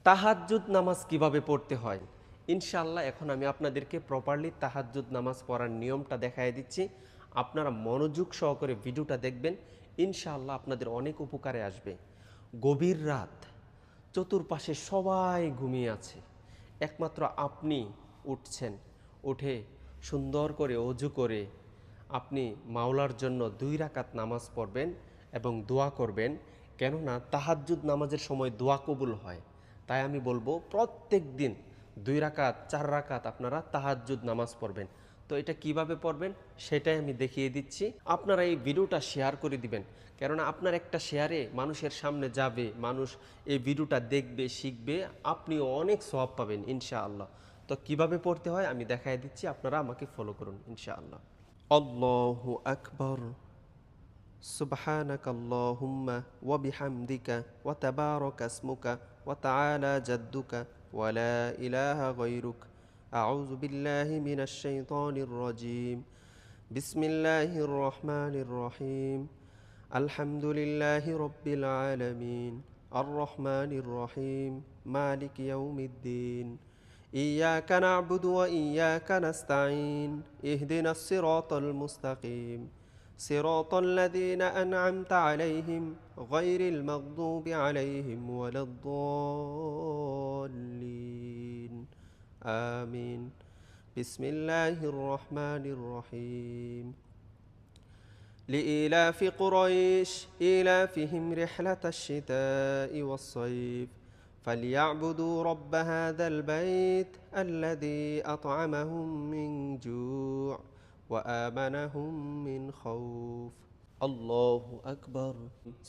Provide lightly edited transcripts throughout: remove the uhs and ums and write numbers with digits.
তাহাজ্জুদ নামাজ কিভাবে পড়তে হয় ইনশাআল্লাহ এখন আমি আপনাদেরকে প্রপারলি তাহাজ্জুদ নামাজ পড়ার নিয়মটা দেখায় দিচ্ছি। আপনারা মনোযোগ সহকারে ভিডিওটা দেখবেন, ইনশাআল্লাহ আপনাদের অনেক উপকারে আসবে। গভীর রাত, চতুর্পাশে সবাই ঘুমিয়ে আছে, একমাত্র আপনি উঠছেন। উঠে সুন্দর করে অজু করে আপনি মাওলার জন্য 2 রাকাত নামাজ পড়বেন এবং দোয়া করবেন। কেননা তাহাজ্জুদ নামাজের সময় দোয়া কবুল হয়। তাই আমি বলবো প্রত্যেক দিন 2 রাকাত 4 রাকাত আপনারা তাহাজ্জুদ নামাজ পড়বেন। তো এটা কিভাবে পড়বেন সেটাই আমি দেখিয়ে দিচ্ছি। আপনারা এই ভিডিওটা শেয়ার করে দিবেন, কেননা আপনার একটা শেয়ারে মানুষের সামনে যাবে, মানুষ এই ভিডিওটা দেখবে, শিখবে, আপনিও অনেক সওয়াব পাবেন ইনশাআল্লাহ। তো কিভাবে পড়তে হয় আমি দেখাই দিচ্ছি, আপনারা আমাকে ফলো করুন ইনশাআল্লাহ। আল্লাহু আকবার, সুবহানাকাল্লাহুম্মা ওয়া বিহামদিকা ওয়া তাবারাকা ইসমুকা ওয়া তাআলা জাদ্দুকা ওয়া লা ইলাহা গায়রুক। আউযু বিল্লাহি মিনাশ শাইতানির রাজীম। বিসমিল্লাহির রহমানির রহিম। আলহামদুলিল্লাহি রাব্বিল আলামিন। আর রহমানির রহিম। মালিকি ইয়াউমিদ্দিন। إياك نعبد وإياك نستعين اهدنا الصراط المستقيم صراط الذين أنعمت عليهم غير المغضوب عليهم ولا الضالين آمين. بسم الله الرحمن الرحيم. لإيلاف قريش إيلافهم رحلة الشتاء والصيف فليعبدوا رب هذا البيت الذي أطعمهم من جوع وآمنهم من خوف. الله أكبر.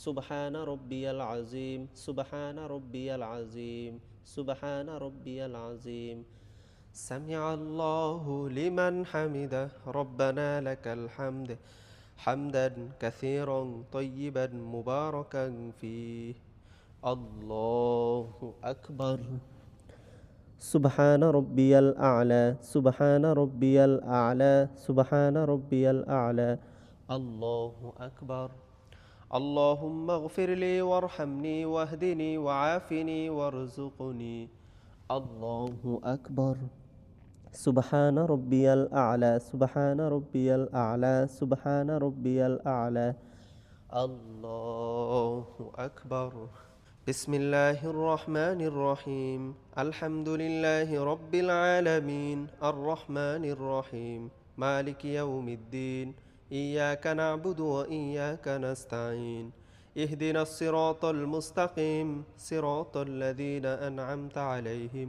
سبحان ربي العظيم سبحان ربي العظيم سبحان ربي العظيم. سمع الله لمن حمده ربنا لك الحمد حمدا كثيرا طيبا مباركا فيه. الله أكبر. سبحان ربي الأعلى سبحان ربي الأعلى سبحان ربي الأعلى. الله أكبر. اللهم اغفر لي وارحمني واهدني وعافني وارزقني. الله أكبر. سبحان ربي الأعلى سبحان ربي الأعلى سبحان ربي الأعلى. الله أكبر. بسم الله الرحمن الرحيم. الحمد لله رب العالمين الرحمن الرحيم مالك يوم الدين. إياك نعبد وإياك نستعين اهدنا الصراط المستقيم صراط الذين أنعمت عليهم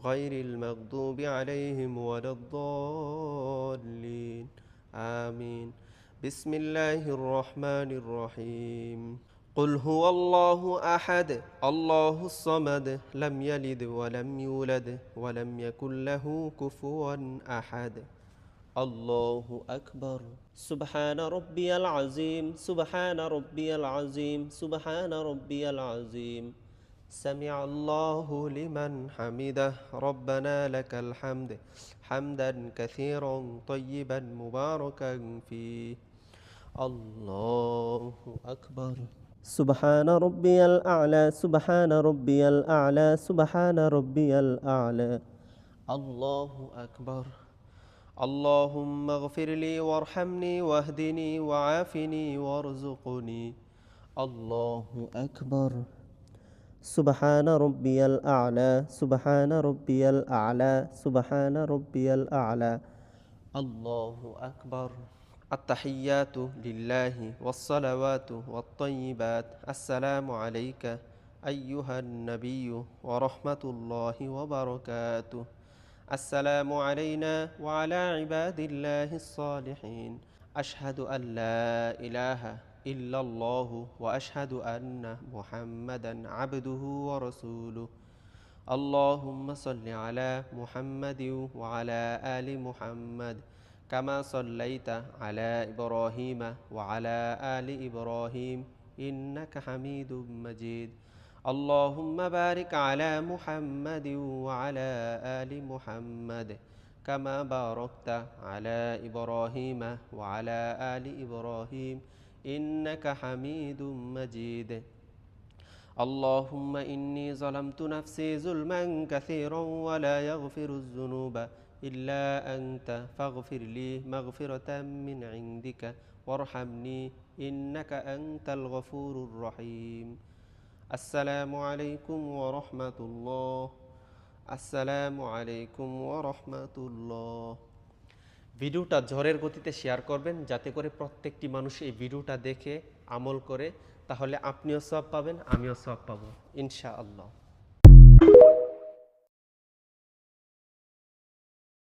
غير المغضوب عليهم ولا الضالين آمين. بسم الله الرحمن الرحيم. قل هو الله أحد الله الصمد لم يلد ولم يولد ولم يكن له كفوا أحد. الله أكبر. سبحان ربي العظيم سبحان ربي العظيم سبحان ربي العظيم. سمع الله لمن حمده ربنا لك الحمد حمدا كثيرا طيبا مباركا فيه. الله أكبر. سبحان ربي الأعلى سبحان ربي الأعلى سبحان ربي الأعلى. الله أكبر. اللهم اغفر لي وارحمني واهدني وعافني وارزقني. الله أكبر. سبحان ربي الأعلى سبحان ربي الأعلى سبحان ربي الأعلى. الله أكبر. التحيات لله والصلوات والطيبات. السلام عليك أيها النبي ورحمة الله وبركاته. السلام علينا وعلى عباد الله الصالحين. أشهد أن لا إله إلا الله وأشهد أن محمدا عبده ورسوله. اللهم صل على محمد وعلى آل محمد كما صليت على إبراهيم وعلى آل إبراهيم إنك حميد مجيد. اللهم بارك على محمد وعلى آل محمد كما باركت على إبراهيم وعلى آل إبراهيم إنك حميد مجيد. اللهم إني ظلمت نفسي ظلما كثيرا ولا يغفر الذنوب إلا أنت فاغفر لي مغفرة من عندك وارحمني إنك أنت الغفور الرحيم السلام عليكم ورحمة الله আসসালামু আলাইকুম ওয়া রাহমাতুল্লাহ। ভিডিওটা ঝড়ের গতিতে শেয়ার করবেন যাতে করে প্রত্যেকটি মানুষ এই ভিডিওটা দেখে আমল করে, তাহলে আপনিও সওয়াব পাবেন, আমিও সওয়াব পাবো ইনশাআল্লাহ।